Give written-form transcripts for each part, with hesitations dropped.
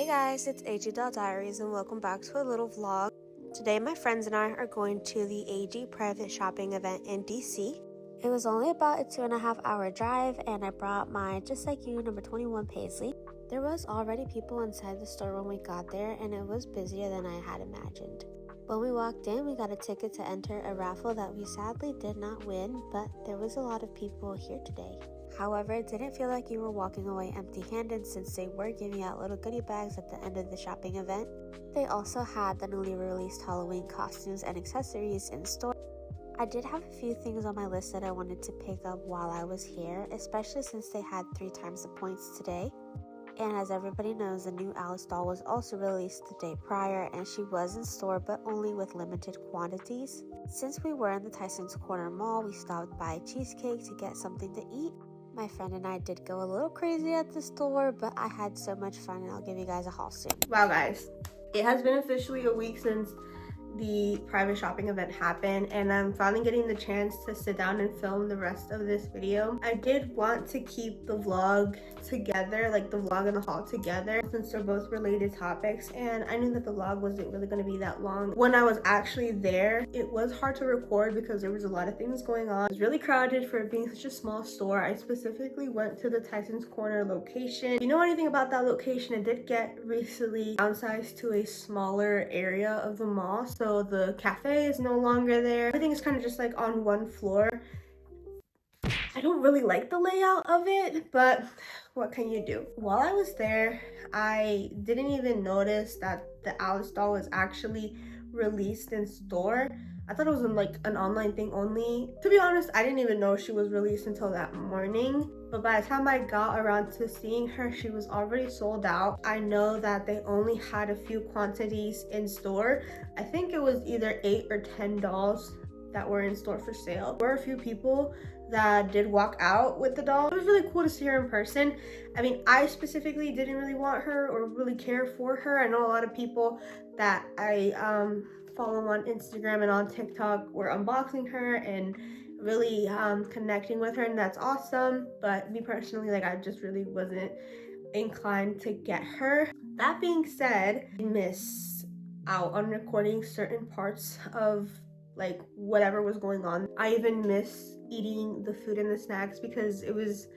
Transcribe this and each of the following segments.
Hey guys, it's AG Diaries and welcome back to a little vlog. Today my friends and I are going to the AG private shopping event in DC. It was only about a 2.5 hour drive and I brought my Just Like You number 21 paisley. There was already people inside the store when we got there and it was busier than I had imagined. When we walked in, we got a ticket to enter a raffle that we sadly did not win, but there was a lot of people here today. However, it didn't feel like you were walking away empty-handed since they were giving out little goodie bags at the end of the shopping event. They also had the newly released Halloween costumes and accessories in store. I did have a few things on my list that I wanted to pick up while I was here, especially since they had 3 times the points today. And as everybody knows, the new Alice doll was also released the day prior and she was in store but only with limited quantities. Since we were in the Tyson's Corner Mall, we stopped by Cheesecake to get something to eat. My friend and I did go a little crazy at the store, but I had so much fun and I'll give you guys a haul soon. Wow guys, it has been officially a week since the private shopping event happened and I'm finally getting the chance to sit down and film the rest of this video. I did want to keep the vlog together, like the vlog and the haul together, since they're both related topics, and I knew that the vlog wasn't really going to be that long. When I was actually there, it was hard to record because there was a lot of things going on. It was really crowded for it being such a small store. I specifically went to the Tyson's Corner location. If you know anything about that location, it did get recently downsized to a smaller area of the mall. So the cafe is no longer there. Everything is kind of just like on one floor. I don't really like the layout of it, but what can you do? While I was there, I didn't even notice that the Alice doll was actually released in store. I thought it was like an online thing only. To be honest, I didn't even know she was released until that morning. But by the time I got around to seeing her, she was already sold out. I know that they only had a few quantities in store. I think it was either 8 or 10 dolls that were in store for sale. There were a few people that did walk out with the doll. It was really cool to see her in person. I mean, I specifically didn't really want her or really care for her. I know a lot of people that I follow on Instagram and on TikTok were unboxing her and really connecting with her, and that's awesome. But me personally, like, I just really wasn't inclined to get her. That being said, I missed out on recording certain parts of like whatever was going on. I even missed eating the food and the snacks because there's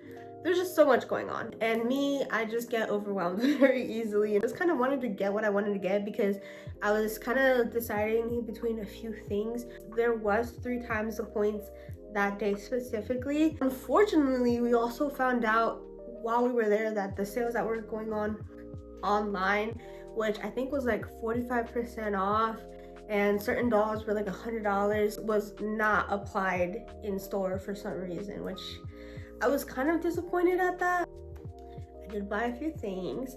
just so much going on, and me, I just get overwhelmed very easily, and just kind of wanted to get what I wanted to get because I was kind of deciding between a few things. There was 3 times the points that day specifically. Unfortunately, we also found out while we were there that the sales that were going on online, which I think was like 45% off, and certain dolls were like $100, was not applied in store for some reason, which I was kind of disappointed at that. I did buy a few things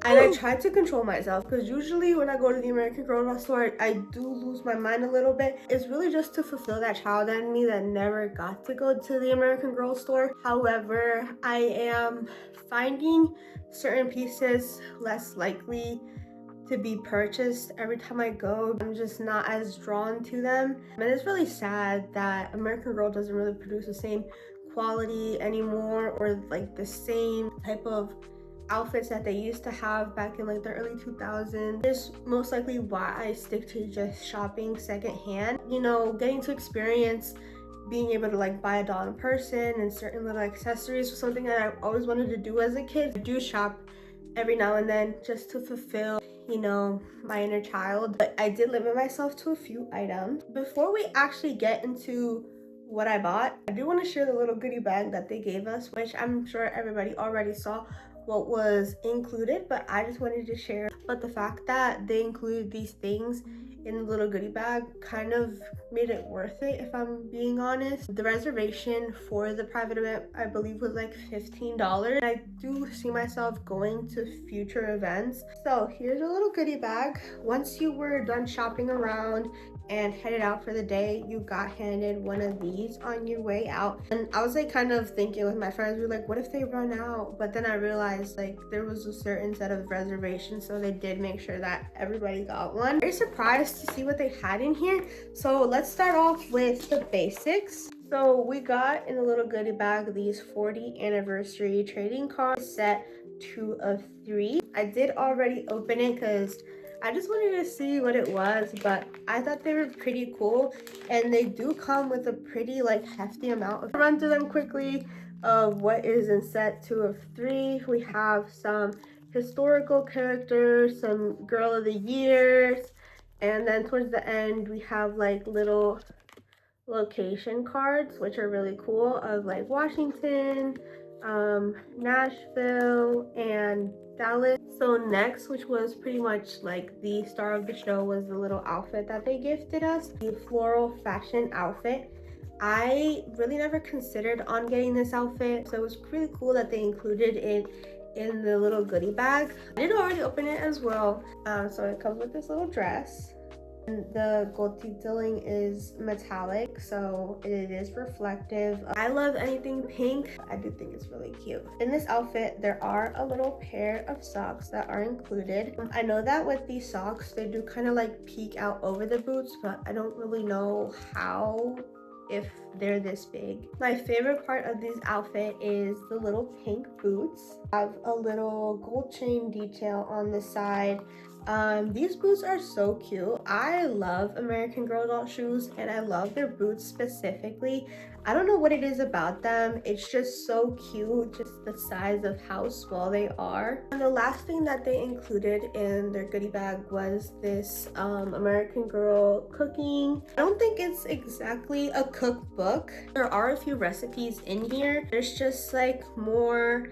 and I tried to control myself because usually when I go to the American Girl doll store, I do lose my mind a little bit. It's really just to fulfill that child in me that never got to go to the American Girl store. However, I am finding certain pieces less likely to be purchased every time I go. I'm just not as drawn to them, and it's really sad that American Girl doesn't really produce the same quality anymore or like the same type of outfits that they used to have back in like the early 2000s. It's most likely why I stick to just shopping secondhand. You know, getting to experience being able to like buy a doll in person and certain little accessories was something that I always wanted to do as a kid. I do shop every now and then just to fulfill, you know, my inner child, but I did limit myself to a few items. Before we actually get into what I bought, I do want to share the little goodie bag that they gave us, which I'm sure everybody already saw what was included, but I just wanted to share. But the fact that they included these things in the little goodie bag kind of made it worth it, if I'm being honest. The reservation for the private event, I believe, was like $15. I do see myself going to future events. So here's a little goodie bag. Once you were done shopping around and headed out for the day, you got handed one of these on your way out. And I was like kind of thinking with my friends, we were like, what if they run out? But then I realized like there was a certain set of reservations, so they did make sure that everybody got one. Very surprised to see what they had in here. So let's start off with the basics. So we got in a little goodie bag these 40 anniversary trading card set 2 of 3. I did already open it because I just wanted to see what it was, but I thought they were pretty cool, and they do come with a pretty like hefty amount. I'll run through them quickly of what is in set 2 of 3. We have some historical characters, some girl of the years, and then towards the end we have like little location cards, which are really cool, of like Washington, Nashville, and Dallas. So next, which was pretty much like the star of the show, was the little outfit that they gifted us, the floral fashion outfit. I really never considered on getting this outfit, so it was really cool that they included it in the little goodie bag. I did already open it as well. So it comes with this little dress. The gold detailing is metallic, so it is reflective. I love anything pink. I do think it's really cute. In this outfit, there are a little pair of socks that are included. I know that with these socks, they do kind of like peek out over the boots, but I don't really know how, if they're this big. My favorite part of this outfit is the little pink boots. I have a little gold chain detail on the side. These boots are so cute. I love American Girl doll shoes, and I love their boots specifically. I don't know what it is about them. It's just so cute, just the size of how small they are. And the last thing that they included in their goodie bag was this American Girl cooking. I don't think it's exactly a cookbook. There are a few recipes in here. There's just like more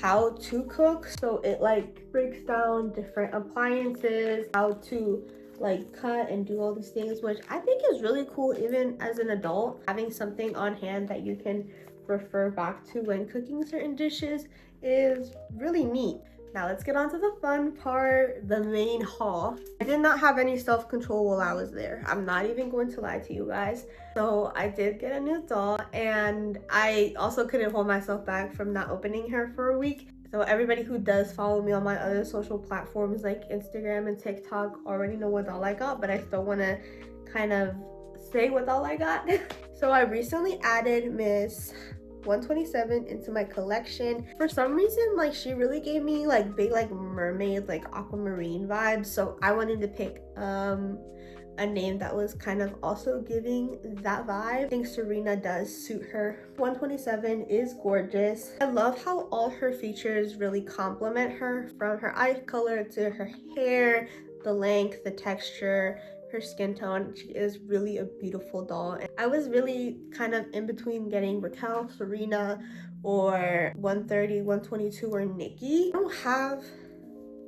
how to cook, so it like breaks down different appliances, how to like cut and do all these things, which I think is really cool. Even as an adult, having something on hand that you can refer back to when cooking certain dishes is really neat. Now let's get on to the fun part, the main haul. I did not have any self-control while I was there. I'm not even going to lie to you guys. So I did get a new doll, and I also couldn't hold myself back from not opening her for a week. So everybody who does follow me on my other social platforms like Instagram and TikTok already know what doll I got, but I still want to kind of say what doll I got. So I recently added Miss 127 into my collection. For some reason, like, she really gave me like big like mermaid, like aquamarine vibes, so I wanted to pick a name that was kind of also giving that vibe. I think Serena does suit her. 127 is gorgeous. I love how all her features really complement her, from her eye color to her hair, the length, the texture, her skin tone. She is really a beautiful doll. And I was really kind of in between getting Raquel, Serena, or 130, 122, or Nikki. I don't have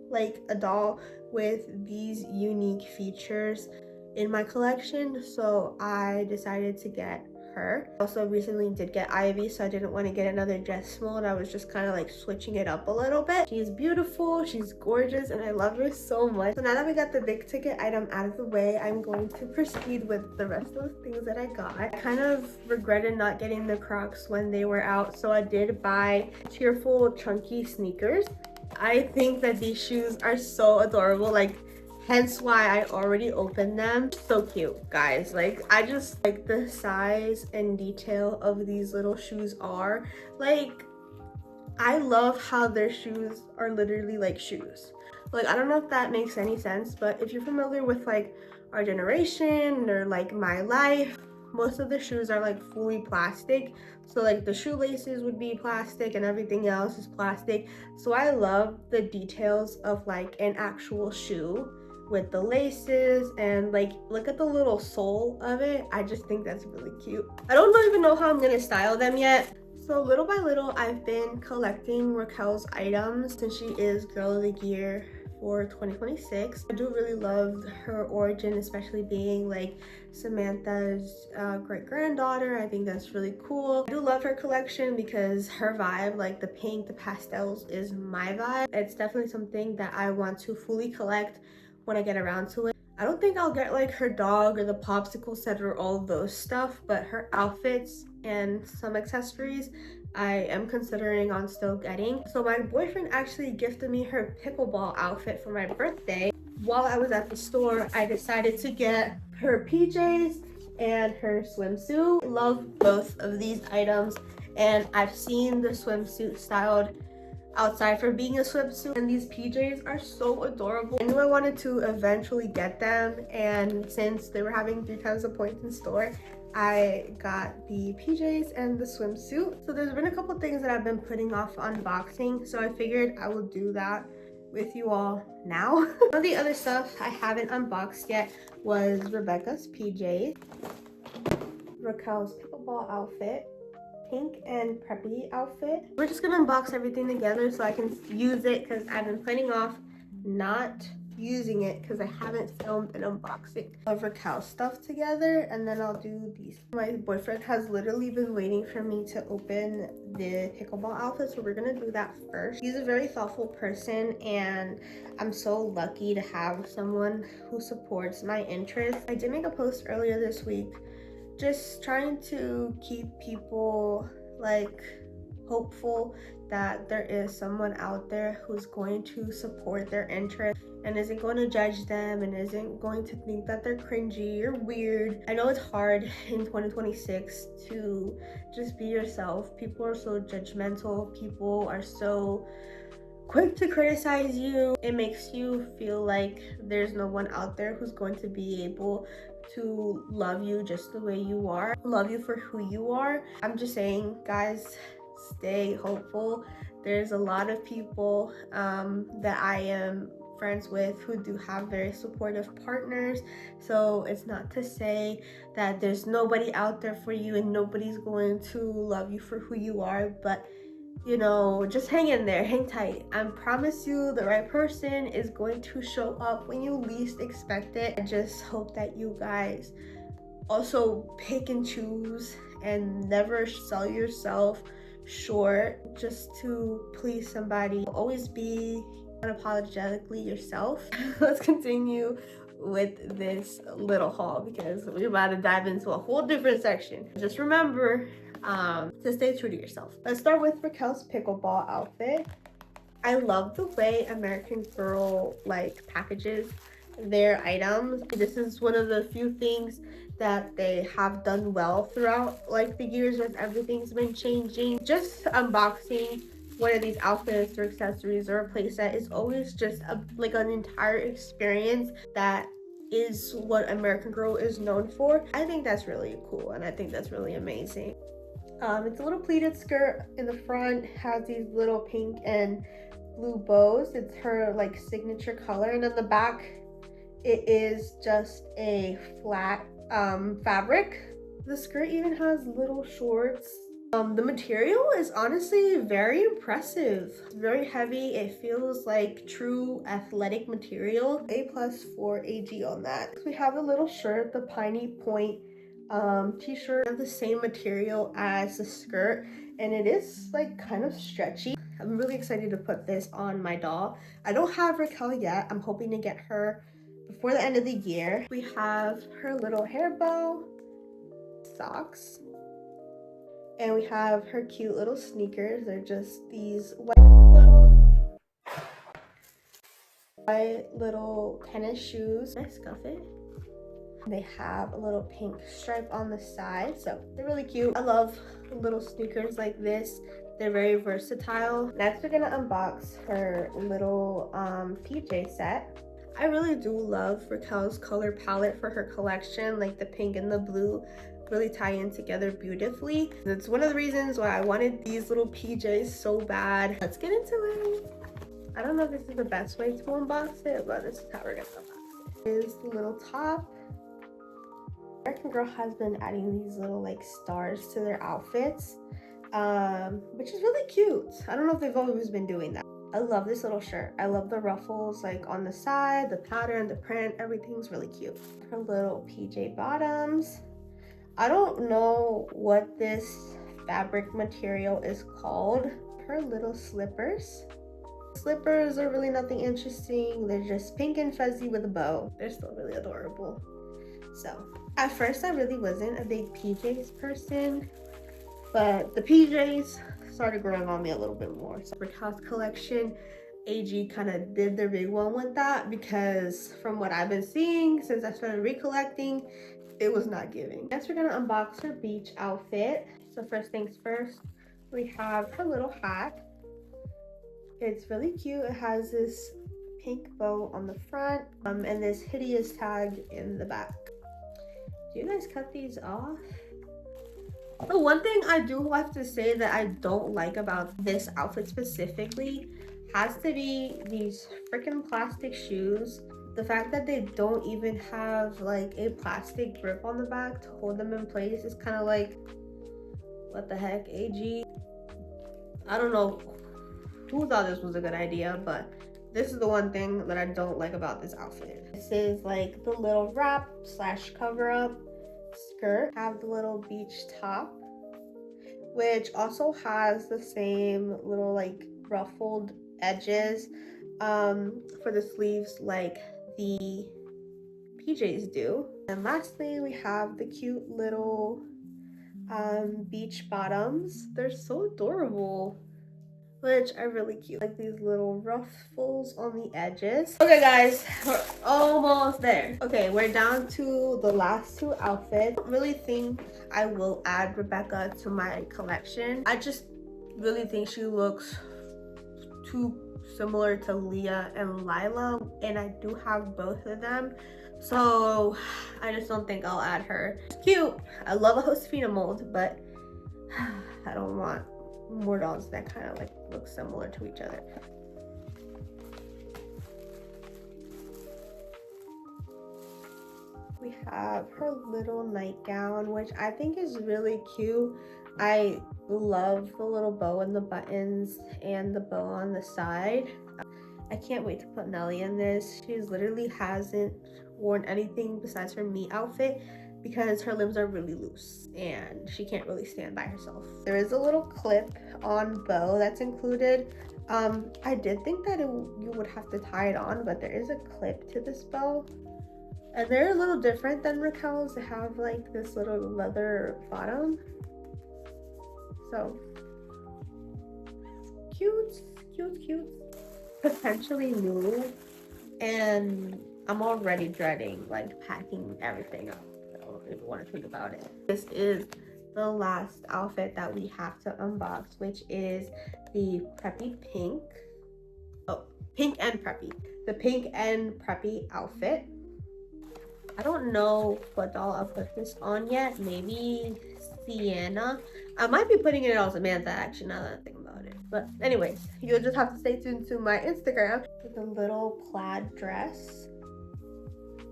like a doll with these unique features in my collection, so I decided to get her. Also recently did get Ivy, so I didn't want to get another dress mold. I was just kind of like switching it up a little bit. She's beautiful, she's gorgeous, and I love her so much. So now that we got the big ticket item out of the way, I'm going to proceed with the rest of the things that I got. I kind of regretted not getting the Crocs when they were out, so I did buy cheerful chunky sneakers. I think that these shoes are so adorable, like hence why I already opened them. So cute, guys. Like, I just like the size and detail of these little shoes are. Like, I love how their shoes are literally like shoes. Like, I don't know if that makes any sense, but if you're familiar with like our generation or like my life, most of the shoes are like fully plastic. So like the shoelaces would be plastic and everything else is plastic. So I love the details of like an actual shoe with the laces, and like look at the little sole of it. I just think that's really cute. I don't even know how I'm gonna style them yet. So little by little, I've been collecting Raquel's items since she is Girl of the Year for 2026. I do really love her origin, especially being like Samantha's great-granddaughter. I think that's really cool. I do love her collection because her vibe, like the pink, the pastels, is my vibe. It's definitely something that I want to fully collect when I get around to it. I don't think I'll get like her dog or the popsicle set or all those stuff, but her outfits and some accessories I am considering on still getting. So my boyfriend actually gifted me her pickleball outfit for my birthday. While I was at the store, I decided to get her PJs and her swimsuit. Love both of these items, and I've seen the swimsuit styled outside for being a swimsuit. And these PJs are so adorable. I knew I wanted to eventually get them, and since they were having 3 times the points in store, I got the PJs and the swimsuit. So there's been a couple things that I've been putting off unboxing, so I figured I will do that with you all now. One of the other stuff I haven't unboxed yet was Rebecca's PJs, Raquel's pickleball outfit, pink and preppy outfit. We're just gonna unbox everything together so I can use it, because I've been putting off not using it because I haven't filmed an unboxing of Raquel's stuff together, and then I'll do these. My boyfriend has literally been waiting for me to open the pickleball outfit, so we're gonna do that first. He's a very thoughtful person, and I'm so lucky to have someone who supports my interests. I did make a post earlier this week just trying to keep people like hopeful that there is someone out there who's going to support their interests and isn't going to judge them and isn't going to think that they're cringy or weird. I know it's hard in 2026 to just be yourself. People are so judgmental. People are so quick to criticize you. It makes you feel like there's no one out there who's going to be able to love you just the way you are, love you for who you are. I'm just saying, guys, stay hopeful. There's a lot of people that I am friends with who do have very supportive partners, so it's not to say that there's nobody out there for you and nobody's going to love you for who you are, but you know, just hang in there, hang tight. I promise you the right person is going to show up when you least expect it. I just hope that you guys also pick and choose and never sell yourself short just to please somebody. Always be unapologetically yourself. Let's continue with this little haul because we're about to dive into a whole different section. Just remember to stay true to yourself. Let's start with Raquel's pickleball outfit. I love the way American Girl like packages their items. This is one of the few things that they have done well throughout like the years as everything's been changing. Just unboxing one of these outfits or accessories or a playset is always just like an entire experience that is what American Girl is known for. I think that's really cool and I think that's really amazing. It's a little pleated skirt in the front, has these little pink and blue bows. It's her like signature color, and on the back it is just a flat fabric. The skirt even has little shorts. The material is honestly very impressive. It's very heavy. It feels like true athletic material. A+ for AG on that. We have a little shirt, the Piney Point t-shirt of the same material as the skirt, and it is like kind of stretchy. I'm really excited to put this on my doll. I don't have Raquel yet. I'm hoping to get her before the end of the year. We have her little hair bow, socks, and we have her cute little sneakers. They're just these white little tennis shoes. I scuff it. They have a little pink stripe on the side, so they're really cute. I love little sneakers like this. They're very versatile. Next, we're gonna unbox her little PJ set. I really do love Raquel's color palette for her collection. Like the pink and the blue really tie in together beautifully. That's one of the reasons why I wanted these little PJs so bad. Let's get into it. I don't know if this is the best way to unbox it, but this is how we're gonna unbox it. Here's the little top. American Girl has been adding these little like stars to their outfits, which is really cute. I don't know if they've always been doing that. I love this little shirt. I love the ruffles like on the side, the pattern, the print, everything's really cute. Her little PJ bottoms. I don't know what this fabric material is called. Her little slippers. Slippers are really nothing interesting. They're just pink and fuzzy with a bow. They're still really adorable. So at first I really wasn't a big PJs person, but the PJs started growing on me a little bit more. So Raquel's collection, AG kind of did the big one with that, because from what I've been seeing since I started recollecting, it was not giving. Next, we're gonna unbox her beach outfit. So first things first, we have her little hat. It's really cute. It has this pink bow on the front and this hideous tag in the back. Do you guys cut these off? The one thing I do have to say that I don't like about this outfit specifically has to be these freaking plastic shoes. The fact that they don't even have like a plastic grip on the back to hold them in place is kind of like, what the heck, AG? I don't know who thought this was a good idea, but this is the one thing that I don't like about this outfit. This is like the little wrap slash cover up skirt. Have the little beach top, which also has the same little like ruffled edges for the sleeves like the PJs do. And lastly, we have the cute little beach bottoms. They're so adorable, which are really cute, like these little ruffles on the edges. Okay guys, we're almost there. Okay, we're down to the last two outfits. I don't really think I will add Rebecca to my collection. I just really think she looks too similar to Leah and Lila, and I do have both of them, so I just don't think I'll add her. It's cute. I love a Josefina mold, but I don't want more dolls that kind of like look similar to each other. We have her little nightgown, which I think is really cute. I love the little bow and the buttons and the bow on the side. I can't wait to put Nelly in this. She literally hasn't worn anything besides her meet outfit because her limbs are really loose and she can't really stand by herself. There is a little clip on bow that's included. I did think that you would have to tie it on, but there is a clip to this bow. And they're a little different than Raquel's. They have like this little leather bottom. So cute, cute, cute. Potentially new, and I'm already dreading like packing everything up. I don't even want to think about it. This is the last outfit that we have to unbox, which is the preppy pink. Oh, pink and preppy. The pink and preppy outfit. I don't know what doll I'll put this on yet. Maybe Sienna. I might be putting it on Samantha actually, now that I think about it. But anyways, you'll just have to stay tuned to my Instagram. With a little plaid dress.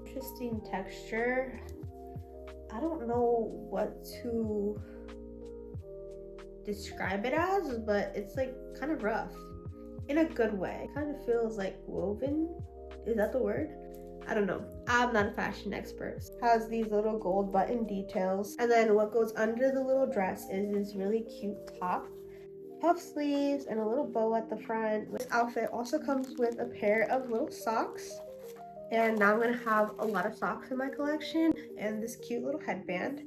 Interesting texture. I don't know what to describe it as, but it's like kind of rough in a good way. It kind of feels like woven. Is that the word? I don't know. I'm not a fashion expert. Has these little gold button details. And then what goes under the little dress is this really cute top. Puff sleeves and a little bow at the front. This outfit also comes with a pair of little socks. And now I'm gonna have a lot of socks in my collection and this cute little headband.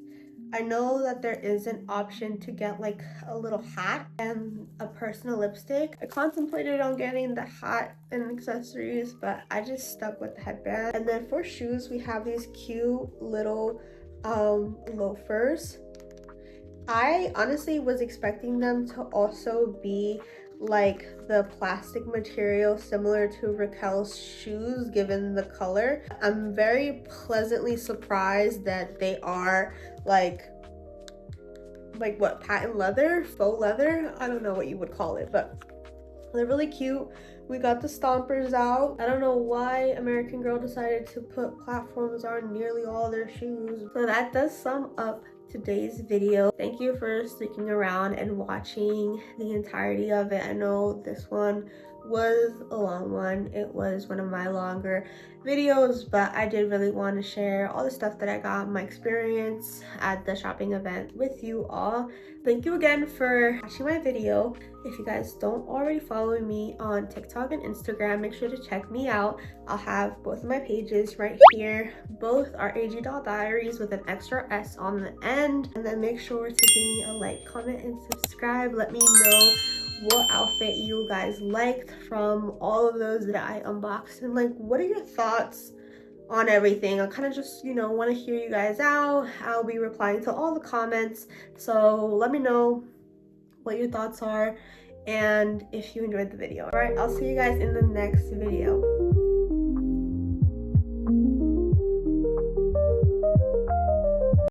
I know that there is an option to get like a little hat and a personal lipstick. I contemplated on getting the hat and accessories, but I just stuck with the headband. And then for shoes, we have these cute little loafers. I honestly was expecting them to also be like the plastic material similar to Raquel's shoes given the color. I'm very pleasantly surprised that they are like what, patent leather, faux leather, I don't know what you would call it, but they're really cute. We got the stompers out. I don't know why American Girl decided to put platforms on nearly all their shoes. So that does sum up today's video. Thank you for sticking around and watching the entirety of it. I know this one was a long one. It was one of my longer videos, but I did really want to share all the stuff that I got, my experience at the shopping event with you all. Thank you again for watching my video. If you guys don't already follow me on TikTok and Instagram, make sure to check me out. I'll have both of my pages right here. Both are AG Doll Diaries with an extra S on the end. And then make sure to give me a like, comment, and subscribe. Let me know what outfit you guys liked from all of those that I unboxed, and like what are your thoughts on everything. I kind of just, you know, want to hear you guys out. I'll be replying to all the comments, so let me know what your thoughts are and if you enjoyed the video. Alright, I'll see you guys in the next video.